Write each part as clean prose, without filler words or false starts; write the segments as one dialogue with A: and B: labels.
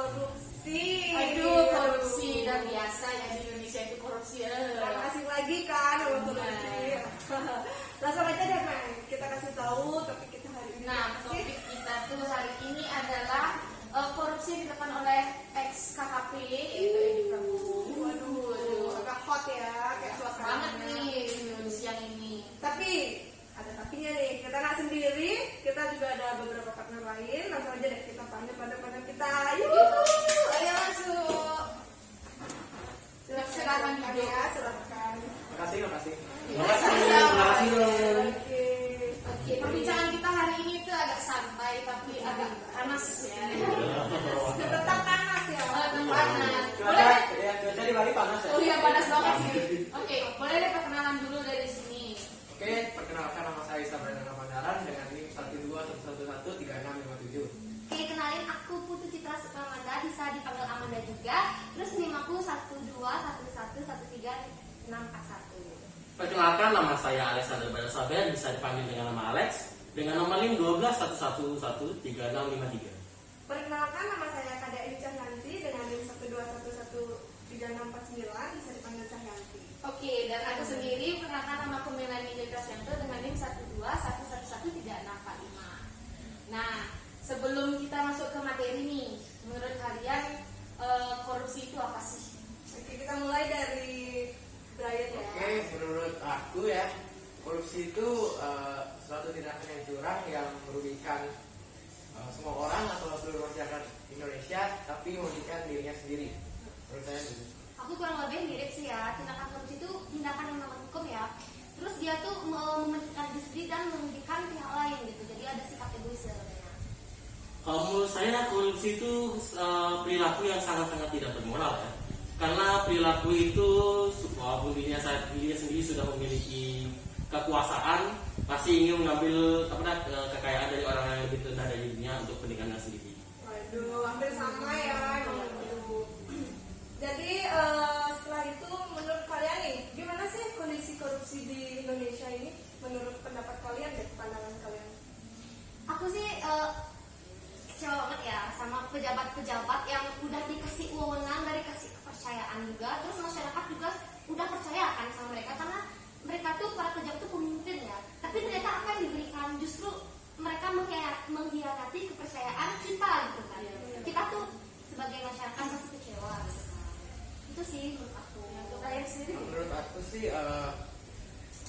A: korupsi.
B: Aduh, korupsi dan biasa ya di Indonesia itu korupsi.
A: Gak asing lagi kan sama korupsi. Langsung aja deh, Meng. Kita kasih tahu topik kita hari ini.
B: Nah, topik kita tuh hari ini adalah korupsi yang dilakukan oleh ex KKP yaitu Edi Prabowo.
A: Waduh, agak hot ya, kayak suasana
B: Banget nih siang ini.
A: Tapi ada tapinya nih, kita nggak sendiri, kita juga ada beberapa partner lain. Langsung aja deh kita panggil partner kita. Yuk,
B: Ayo masuk.
A: silakan ya, silakan.
C: Makasih.
B: Oke, perbincangan kita hari ini tuh agak santai tapi agak panas ya.
A: Tetap panas ya.
B: Panas.
C: Cuaca di Bali panas ya?
B: Oh iya panas banget sih. Oke, boleh deh perkenalan dulu dari sini.
C: Oke, perkenalkan nama saya Sabrina Pandaran dengan NIM 121113657.
D: Oke, kenalin aku Putu Citra Sukramanda, bisa dipanggil Amanda juga. Terus NIM aku 121111361.
E: Perkenalkan, nama saya Alexander Badasaber, bisa dipanggil dengan nama Alex, dengan nomor NIM 121113653.
A: Perkenalkan, nama saya Kada Edi Cahyanti dengan NIM 1211369, bisa dipanggil Cahyanti.
B: Oke, dan aku sendiri perkenalkan nama aku Melani Jekasianto dengan NIM 121113645. Nah, sebelum kita masuk ke materi nih, menurut kalian korupsi itu apa sih?
A: Oke, kita mulai dari Brian ya.
C: Oke, menurut aku ya, korupsi itu suatu tindakan yang curang yang merugikan semua orang atau seluruh masyarakat Indonesia, tapi merugikan dirinya sendiri. Menurut saya gitu.
D: Aku kurang lebih mirip sih ya, tindakan korupsi itu tindakan yang melanggar hukum ya. Terus dia tuh mementingkan diri sendiri dan merugikan pihak lain gitu. Jadi ada sikap egois sebenarnya.
E: Kalau menurut saya, korupsi itu perilaku yang sangat-sangat tidak bermoral ya. Karena perilaku itu, walaupun dirinya sendiri sudah memiliki kekuasaan, pasti ingin mengambil kekayaan dari orang yang lebih rendah dari dirinya untuk kepentingannya sendiri.
A: Waduh, hampir sama ya. Jadi setelah itu menurut kalian nih, gimana sih kondisi korupsi di Indonesia ini? Menurut pendapat kalian deh, pandangan kalian.
D: Aku sih kecewa banget ya sama pejabat-pejabat yang udah dikasih wewenang, dari kasih kepercayaan juga, terus masyarakat juga udah percaya kan sama mereka karena mereka tuh para pejabat tuh pemimpin ya. Tapi ternyata apa yang diberikan justru mereka mengkhianati kepercayaan kita gitu kan. Kita tuh sebagai masyarakat masih kecewa gitu kan. Itu sih menurut aku. Untuk kalian sendiri?
C: Menurut aku sih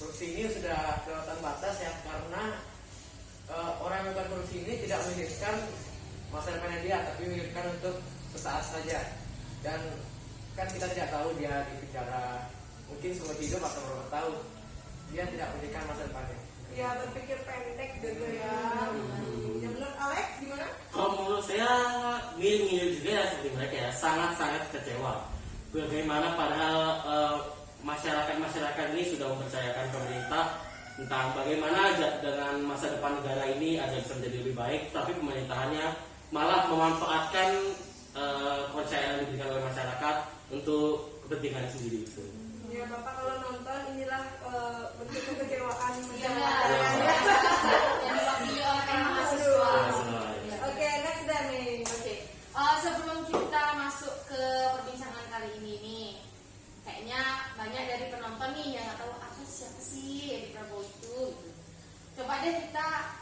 C: korupsi ini sudah kelewatan batas ya, karena orang yang melakukan korupsi ini tidak memikirkan masa depannya dia, tapi memikirkan untuk sesaat saja. Dan kan kita tidak tahu dia di penjara mungkin seumur hidup atau beberapa tahun. Dia tidak memikirkan masa depannya.
A: Ya, berpikir pendek gitu ya. Ya menurut Alex gimana?
E: Kalau menurut saya, mirip-mirip juga ya seperti mereka ya, sangat-sangat kecewa. Bagaimana padahal masyarakat ini sudah mempercayakan pemerintah tentang bagaimana dengan masa depan negara ini agar bisa menjadi lebih baik, tapi pemerintahannya malah memanfaatkan kepercayaan yang diberikan oleh masyarakat untuk kepentingan sendiri itu.
A: Ya Bapak kalau nonton inilah bentuk kekecewaan
B: Iya,
A: masyarakat.
B: yang diwakili oleh mahasiswa.
A: Oke, next Dani.
B: Oke, sebelum kita masuk ke perbincangan kali ini nih, kayaknya banyak dari penonton nih yang nggak tahu apa siapa sih Edi Prabowo itu. Gitu. Coba deh kita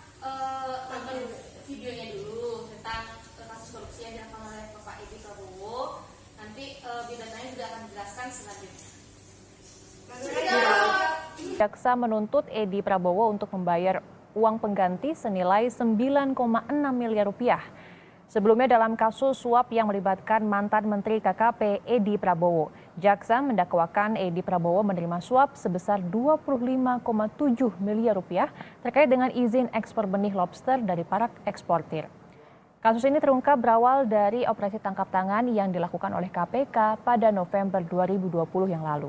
B: tonton videonya dulu tentang kasus korupsi yang dilakukan oleh Bapak Edi Prabowo. Nanti bidangnya juga akan dijelaskan selanjutnya.
F: Jaksa menuntut Edi Prabowo untuk membayar uang pengganti senilai 9,6 miliar rupiah. Sebelumnya dalam kasus suap yang melibatkan mantan Menteri KKP Edi Prabowo, jaksa mendakwakan Edi Prabowo menerima suap sebesar 25,7 miliar rupiah terkait dengan izin ekspor benih lobster dari para eksportir. Kasus ini terungkap berawal dari operasi tangkap tangan yang dilakukan oleh KPK pada November 2020 yang lalu.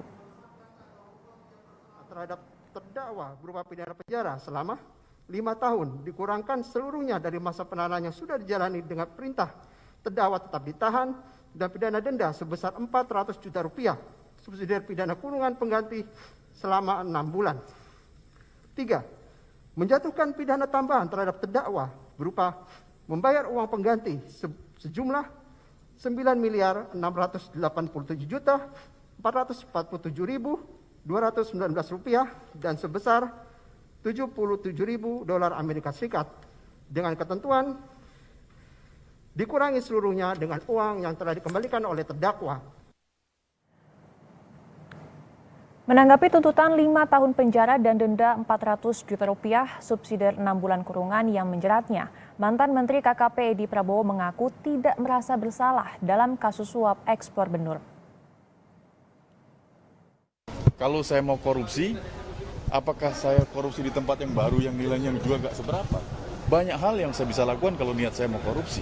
G: Terhadap terdakwa berupa pidana penjara selama 5 tahun, dikurangkan seluruhnya dari masa penahanan yang sudah dijalani dengan perintah terdakwa tetap ditahan dan pidana denda sebesar 400 juta rupiah, subsidi pidana kurungan pengganti selama 6 bulan. 3. Menjatuhkan pidana tambahan terhadap terdakwa berupa membayar uang pengganti sejumlah $9.687.447.219 dan sebesar $77.000 Amerika Serikat dengan ketentuan dikurangi seluruhnya dengan uang yang telah dikembalikan oleh terdakwa.
F: Menanggapi tuntutan 5 tahun penjara dan denda 400 juta rupiah subsidi 6 bulan kurungan yang menjeratnya, mantan Menteri KKP Edi Prabowo mengaku tidak merasa bersalah dalam kasus suap ekspor benur.
H: Kalau saya mau korupsi, apakah saya korupsi di tempat yang baru yang nilainya juga gak seberapa? Banyak hal yang saya bisa lakukan kalau niat saya mau korupsi.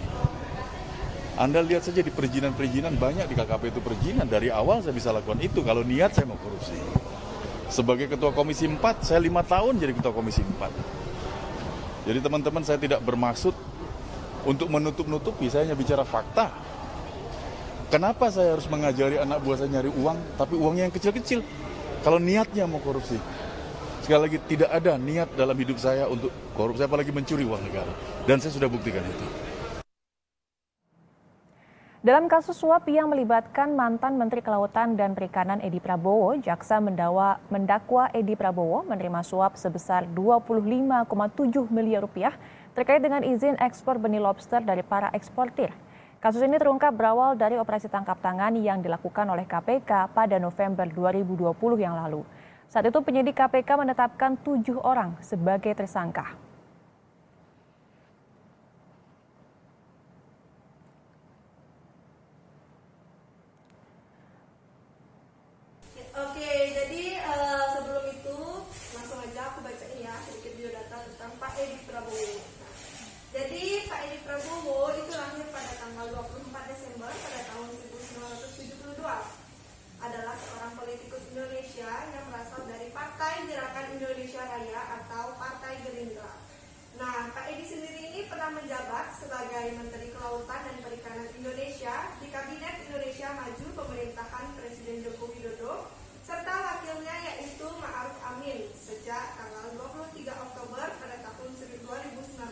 H: Anda lihat saja di perizinan-perizinan, banyak di KKP itu perizinan. Dari awal saya bisa lakukan itu kalau niat saya mau korupsi. Sebagai Ketua Komisi 4, saya 5 tahun jadi Ketua Komisi 4. Jadi teman-teman, saya tidak bermaksud untuk menutup-nutupi, saya hanya bicara fakta. Kenapa saya harus mengajari anak buah saya nyari uang, tapi uangnya yang kecil-kecil? Kalau niatnya mau korupsi. Sekali lagi, tidak ada niat dalam hidup saya untuk korupsi, apalagi mencuri uang negara. Dan saya sudah buktikan itu.
F: Dalam kasus suap yang melibatkan mantan Menteri Kelautan dan Perikanan Edi Prabowo, jaksa mendakwa Edi Prabowo menerima suap sebesar 25,7 miliar rupiah terkait dengan izin ekspor benih lobster dari para eksportir. Kasus ini terungkap berawal dari operasi tangkap tangan yang dilakukan oleh KPK pada November 2020 yang lalu. Saat itu penyidik KPK menetapkan 7 orang sebagai tersangka.
A: Oke, jadi sebelum itu langsung aja aku bacain ya sedikit biodata tentang Pak Edi Prabowo. Jadi Pak Edi Prabowo itu lahir pada tanggal 24 Desember pada tahun 1972. Adalah seorang politikus Indonesia yang berasal dari Partai Gerakan Indonesia Raya atau Partai Gerindra. Nah, Pak Edi sendiri ini pernah menjabat sebagai Menteri Kelautan dan Perikanan Indonesia di Kabinet Indonesia Maju pemerintahan Presiden Joko Widodo serta wakilnya yaitu Ma'ruf Amin sejak tanggal 23 Oktober pada tahun 2019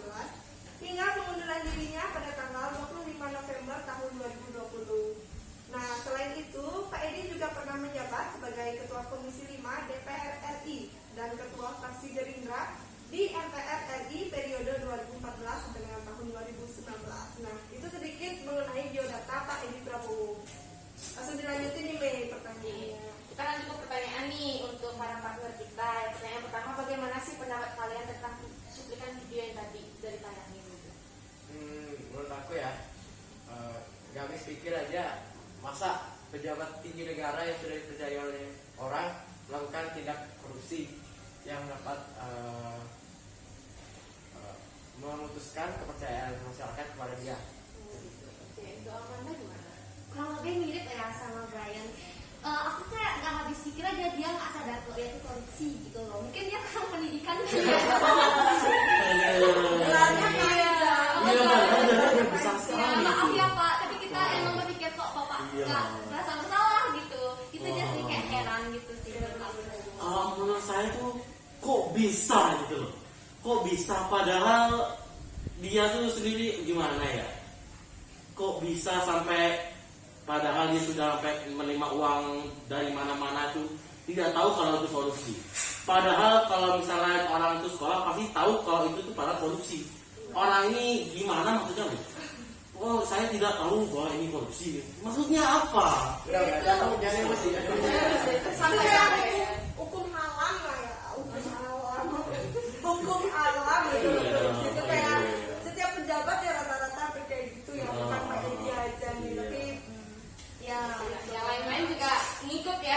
A: hingga pengunduran dirinya pada tanggal 25 November tahun 2020. Nah, selain itu, Pak Edi juga pernah menjabat sebagai Ketua Komisi 5 DPR RI dan Ketua Fraksi Gerindra di MPR RI periode 2014 sampai dengan tahun 2019. Nah, itu sedikit mengenai biodata Pak Edi Prabowo. Langsung dilanjutin nih, Mei, pertanyaannya.
B: Kita lanjut ke pertanyaan nih untuk para partner kita. Pertanyaan pertama, bagaimana sih pendapat kalian tentang cuplikan video yang tadi dari tayang ini?
C: Menurut aku ya, gak habis pikir aja, masa pejabat tinggi negara yang sudah dipercaya oleh orang melakukan tindak korupsi yang dapat memutuskan kepercayaan masyarakat kepada dia.
B: Oke, untuk Amanda gimana?
D: Kurang lebih mirip ya sama Brian. Aku kayak nggak habis pikir aja dia nggak sadar kalau dia itu korupsi gitu loh. Mungkin dia kurang pendidikan kali ya.
A: Gelarnya kayak
D: Maaf ya Pak, tapi kita emang berpikir kok Bapak nggak merasa bersalah gitu. Itu aja sih kayak heran gitu sih.
E: Menurut saya tuh kok bisa gitu loh. Kok bisa padahal dia tuh sendiri gimana ya? Kok bisa sampai padahal dia sudah sampai menerima uang dari mana-mana tuh tidak tahu kalau itu korupsi. Padahal kalau misalnya orang itu sekolah pasti tahu kalau itu tuh pada korupsi. Orang ini gimana maksudnya? Oh, saya tidak tahu bahwa ini korupsi. Maksudnya apa?
C: Jangan emosi.
A: sampai yang hukum halam lah ya, hukum alam gitu. Itu kayak setiap pejabat ya rata-rata kayak gitu ya, bukan Pak Edi aja nih, tapi ya
B: Yang lain-lain juga ngikut ya.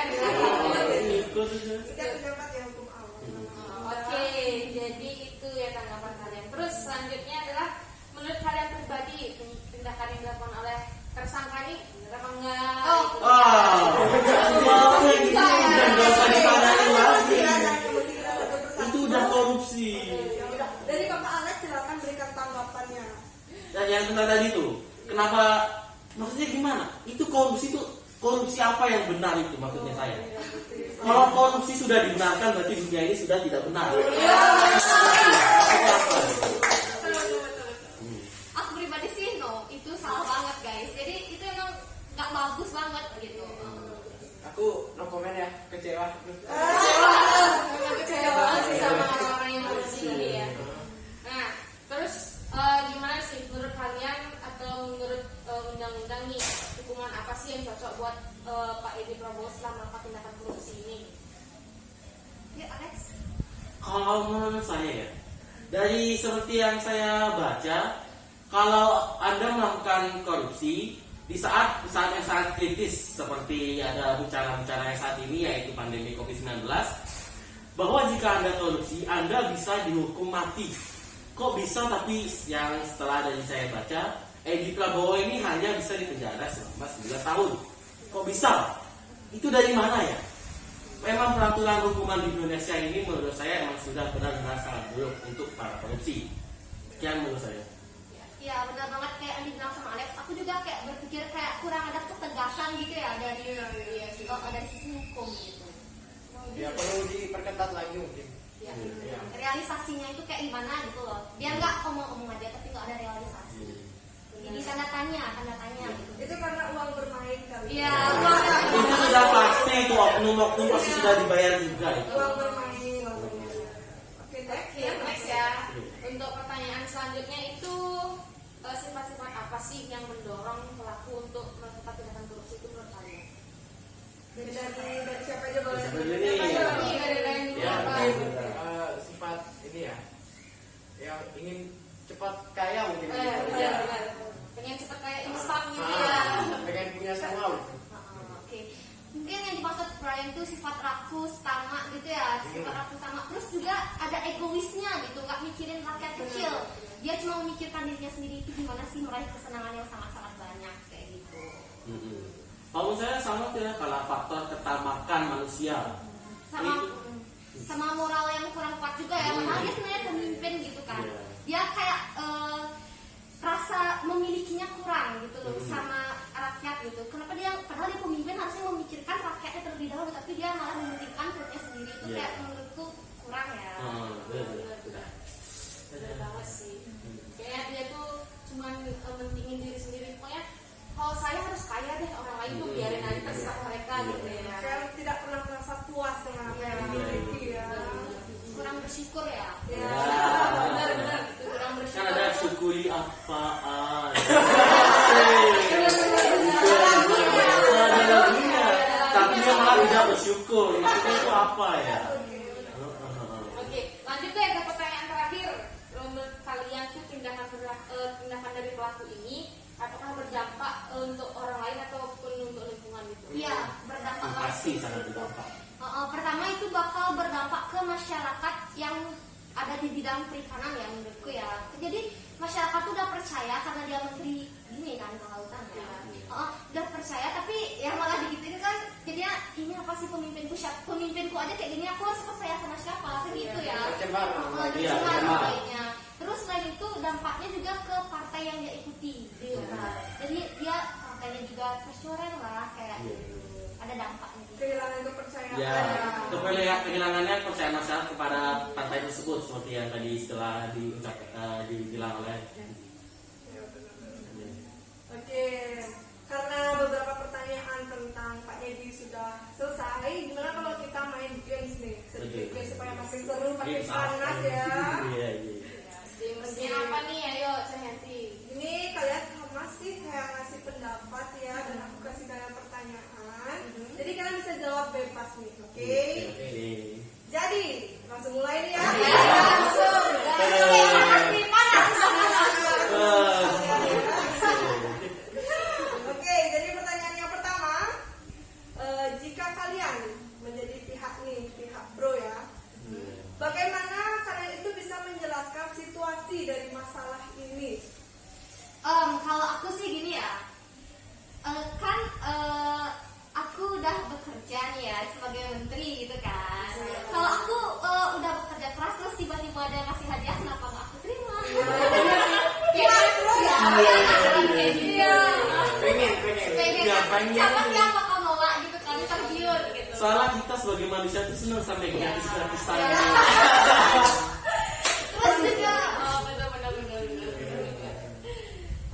E: Ikut
A: setiap pejabat ya hukum alam.
B: Oke, jadi itu ya tanggapan kalian. Terus selanjutnya adalah menurut kalian pribadi tindakan yang dilakukan oleh tersangka ini benar apa enggak?
E: itu udah korupsi.
A: Dari Bapak Alex silakan berikan tanggapannya.
E: Dan yang tentang tadi tuh, kenapa? Maksudnya gimana? Itu korupsi apa yang benar itu maksudnya saya? Kalau korupsi sudah dibenarkan berarti dunia ini sudah tidak benar.
D: Aku pribadi pribadi sih no, itu salah banget guys. Jadi itu emang nggak bagus banget gitu.
C: Aku no comment ya, kecewa.
B: Kecewa sih sama orang-orang yang korupsi ini ya. Nah, terus gimana sih menurut kalian atau menurut undang-undang nih, hukuman apa sih yang cocok buat Pak Edi Prabowo setelah melakukan tindakan korupsi ini?
D: Ya Alex.
E: Kalau menurut saya ya, dari seperti yang saya baca, kalau Anda melakukan korupsi di saat yang sangat kritis seperti ada bencana-bencana yang saat ini yaitu pandemi COVID-19, bahwa jika Anda korupsi, Anda bisa dihukum mati. Kok bisa? Tapi yang setelah dari saya baca, Edi Prabowo ini hanya bisa dipenjara selama 9 tahun. Kok bisa? Itu dari mana ya? Memang peraturan hukuman di Indonesia ini menurut saya memang sudah benar-benar sangat buruk untuk para korupsi. Sekian menurut saya.
D: Ya benar banget kayak yang dibilang sama Alex. Aku juga kayak berpikir kayak kurang ada ketegasan gitu ya dari dari sisi hukum gitu.
C: Ya perlu diperketat lagi mungkin.
D: Ya.
C: Ya.
D: Realisasinya itu kayak gimana gitu loh. Biar nggak omong-omong aja tapi nggak ada realisasi. Ini tanda tanya gitu.
A: Itu karena uang bermain kali.
D: Iya.
E: Itu sudah pasti itu oknum-oknum pasti sudah dibayar juga itu.
A: Uang bermain. Oke,
B: Next ya. Untuk pertanyaan selanjutnya itu sifat-sifat apa sih yang mendorong pelaku untuk melakukan tindakan korupsi itu menurut kalian?
A: Dari siapa aja boleh?
E: Siapa dulu nih? Ya,
C: Sifat ini ya, yang ingin cepat kaya mungkin.
B: Benar. Pengen cepet kayak instan gitu ya.
C: Pengen punya semua.
D: Oke. Mungkin yang dimaksud Brian itu sifat rakus, tamak gitu ya. Sifat rakus, tamak. Terus juga ada egoisnya gitu, nggak mikirin rakyat kecil. Dia cuma memikirkan dirinya sendiri itu gimana sih meraih kesenangan yang sangat-sangat banyak kayak gitu.
E: Kalau saya sama ya, kalau faktor ketamakan manusia.
D: Sama moral yang kurang kuat juga ya. Padahal dia sebenarnya pemimpin gitu kan.
E: Iya.
D: Dia kayak rasa memilikinya kurang gitu loh sama rakyat gitu. Kenapa dia padahal dia pemimpin harusnya memikirkan rakyatnya terlebih dahulu, tapi dia malah mementingkan perutnya sendiri. Itu
E: Iya.
D: kayak menurutku kurang ya.
B: Benar banget sih. Kayak dia tuh cuma mentingin diri sendiri. Pokoknya kalau saya harus kaya deh, orang lain tuh biarin aja terserah mereka gitu ya.
A: Saya tidak pernah merasa puas dengan apa yang dimiliki ya.
D: Kurang bersyukur ya.
A: Ya.
B: Benar. Itu kurang
E: Kan
B: bersyukur.
E: ada syukuri apaan. Tapi dia malah tidak bersyukur. Itu apa ya?
B: Oke, lanjut deh ke pertanyaan terakhir. Menurut kalian tuh tindakan dari pelaku ini apakah berdampak untuk orang lain ataupun untuk lingkungan gitu?
D: Iya, berdampak banget.
E: Pasti sangat berdampak.
D: Pertama itu bakal berdampak ke masyarakat yang ada di bidang perikanan ya menurutku ya. Jadi masyarakat tuh udah percaya karena dia menteri ini kan kelautan ya. Udah percaya tapi ya malah digituin kan jadinya ini apa sih pemimpinku aja kayak gini aku harus percaya sama siapa kan gitu ya.
C: Tercemar.
D: Tercemar baiknya. Terus selain itu dampaknya juga ke partai yang dia ikuti gitu kan. Jadi dia partainya juga tercoreng lah kayak ada dampaknya gitu.
A: Kehilangan kepercayaan.
E: Ya, kehilangannya kepercayaan masyarakat kepada partai tersebut seperti yang tadi setelah dibilang oleh.
A: Oke, karena beberapa pertanyaan tentang Pak Edi sudah selesai, gimana kalau kita main games nih? Sedikit games supaya makin seru, makin panas ya.
E: Iya.
B: Game apa nih? Ayo, Cahyati.
A: Ini kalian sama sih kayak ngasih pendapat ya, dan aku kasih kalian pertanyaan. Jadi kalian bisa jawab bebas nih, oke? Jadi, langsung mulai nih ya.
B: Langsung.
A: Oke, jadi pertanyaan yang pertama, jika kalian menjadi pihak bro ya, bagaimana kalian itu bisa menjelaskan situasi dari masalah ini?
D: Kalau aku sih gini ya, aku udah bekerja nih ya sebagai menteri gitu kan. Kalau aku udah bekerja keras terus tiba-tiba ada yang ngasih hadiah, kenapa nggak aku terima?
E: Pengen.
D: Siapa kau nolak gitu kan, tergiur gitu.
E: Soalnya kita sebagai manusia itu senang sampai gratis-gratisan.
D: Terus juga
B: Benar.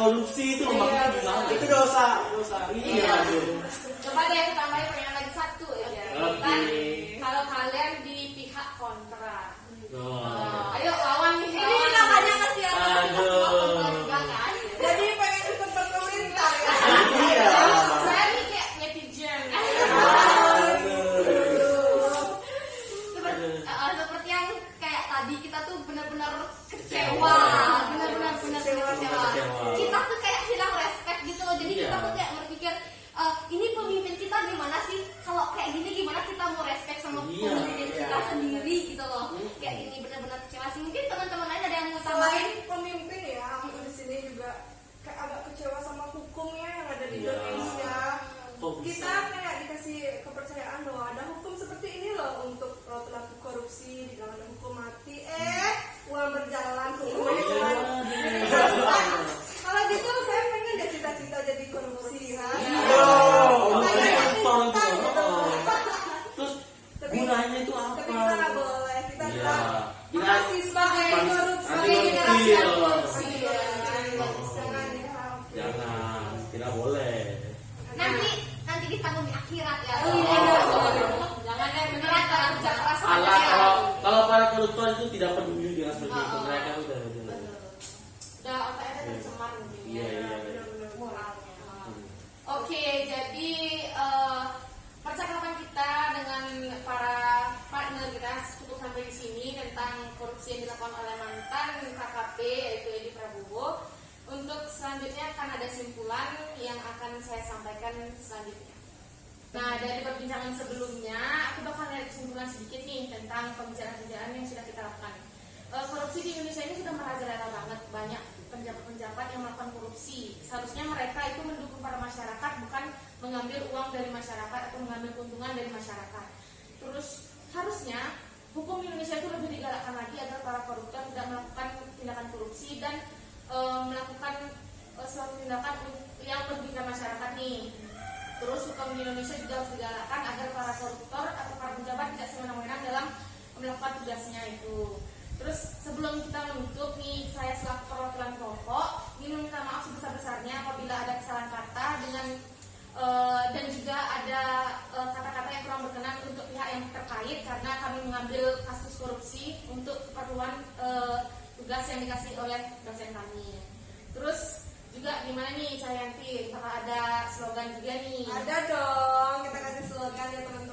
E: korupsi itu maksudnya gimana?
C: Itu dosa.
E: Iya, aduh.
B: Coba deh aku tambahin pertanyaan lagi satu ya.
E: Oke.
B: Kan kalau kalian di pihak kontra,
E: Oh.
B: ayo lawan nih.
A: Ini namanya kasihan.
E: Aduh.
B: Enggak kan?
A: Jadi pengen ikut berkomentar ya.
E: Iya.
B: Saya nih kayak netizen.
D: Seperti yang kayak tadi kita tuh benar-benar kecewa, benar-benar kecewa. Kita tuh kayak hilang respect gitu loh. Jadi kita tuh kayak berpikir ini pemimpin kita gimana sih? Kalau kayak gini gimana kita mau respect sama pemimpin kita sendiri gitu loh? Kayak ini benar-benar kecewa sih. Mungkin teman-teman lain ada yang mau tambahin?
A: Selain pemimpin ya, aku di sini juga kayak agak kecewa sama hukumnya yang ada di Indonesia.
E: Kok bisa?
A: Kita kayak dikasih kepercayaan bahwa ada hukum seperti ini loh untuk pelaku korupsi, dibilang ada hukum mati. Uang berjalan, hukumannya cuma. Kalau gitu saya pengen deh cita-cita jadi korupsi ya.
E: Terus gunanya itu apa?
A: Tapi kita nggak boleh, kita
E: Iya.
A: tetap
E: Kita
A: masih sebagai korupsi.
E: anti-korupsi loh.
A: Jangan ya.
E: Jangan, tidak boleh.
D: Nanti ditanggung di akhirat ya.
B: Jangan yang
D: Beneran kalau kerja keras
E: Alah,
D: ya.
E: kalau para koruptor itu tidak peduli dengan seperti itu, mereka udah
B: udah otaknya tercemar mungkin
E: Iya,
B: ya.
E: iya.
B: Moralnya. Oke, jadi percakapan kita dengan para partner kita cukup sampai di sini tentang korupsi yang dilakukan oleh mantan KKP yaitu Edi Prabowo. Untuk selanjutnya akan ada simpulan yang akan saya sampaikan selanjutnya. Nah, dari perbincangan sebelumnya, aku bakal narik kesimpulan sedikit nih tentang pembicaraan-pembicaraan yang sudah kita lakukan. Korupsi di Indonesia ini sudah merajalela banget, banyak penjabat-penjabat yang melakukan korupsi. Seharusnya mereka itu mendukung para masyarakat, bukan mengambil uang dari masyarakat atau mengambil keuntungan dari masyarakat. Terus harusnya hukum di Indonesia itu lebih digalakkan lagi agar para koruptor tidak melakukan tindakan korupsi dan melakukan suatu tindakan yang merugikan masyarakat nih. Terus hukum di Indonesia juga harus digalakkan agar para koruptor atau para pejabat tidak semena-mena dalam melakukan tugasnya itu. Terus sebelum kita menutup nih, saya selaku perwakilan kelompok ingin meminta maaf sebesar-besarnya apabila ada kesalahan kata dengan dan juga ada kata-kata yang kurang berkenan untuk pihak yang terkait karena kami mengambil kasus korupsi untuk keperluan tugas yang dikasih oleh dosen kami. Terus juga gimana nih Cayanti? Apakah ada slogan juga nih?
A: Ada dong, kita kasih slogan ya teman-teman.